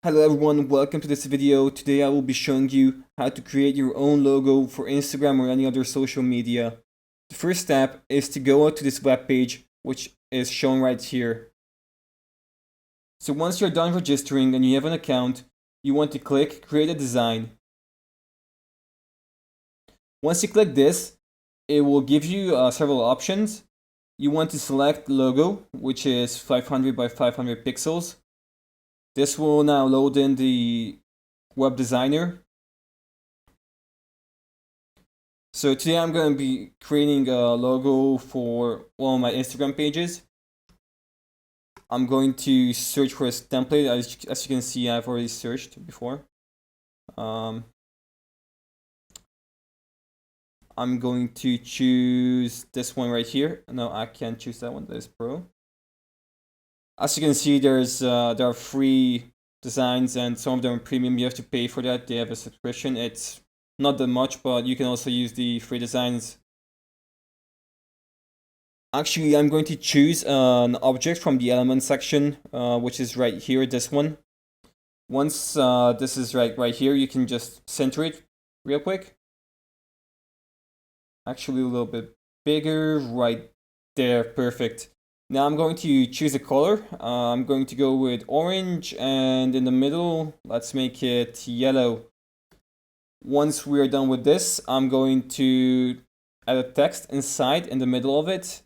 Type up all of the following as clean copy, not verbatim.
Hello everyone, welcome to this video. Today I will be showing you how to create your own logo for Instagram or any other social media. The first step is to go out to this web page, which is shown right here. So once you're done registering and you have an account, you want to click Create a Design. Once you click this, it will give you several options. You want to select logo, which is 500 by 500 pixels. This will now load in the web designer. So today I'm going to be creating a logo for one of my Instagram pages. I'm going to search for a template. As you can see, I've already searched before. I'm going to choose this one right here. No, I can't choose that one. That is Pro. As you can see, there are free designs and some of them are premium. You have to pay for that. They have a subscription. It's not that much, but you can also use the free designs. Actually, I'm going to choose an object from the element section, which is right here, this one. Once this is right here, you can just center it real quick. Actually, a little bit bigger, right there, perfect. Now I'm going to choose a color. I'm going to go with orange, and in the middle, let's make it yellow. Once we're done with this, I'm going to add a text inside in the middle of it.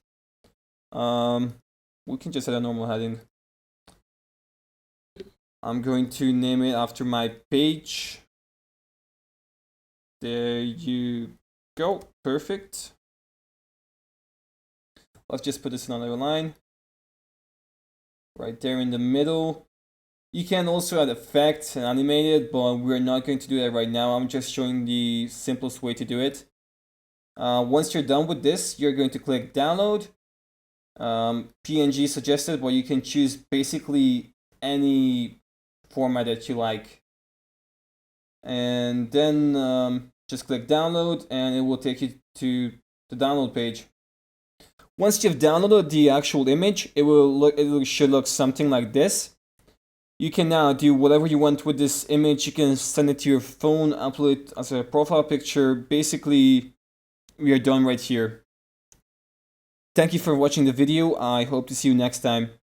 We can just add a normal heading. I'm going to name it after my page. There you go, perfect. Let's just put this in another line. Right there in the middle. You can also add effects and animate it, but we're not going to do that right now. I'm just showing the simplest way to do it. Once you're done with this, you're going to click download. PNG suggested, but you can choose basically any format that you like. And then just click download and it will take you to the download page. Once you've downloaded the actual image, it should look something like this. You can now do whatever you want with this image. You can send it to your phone, upload it as a profile picture. Basically, we are done right here. Thank you for watching the video. I hope to see you next time.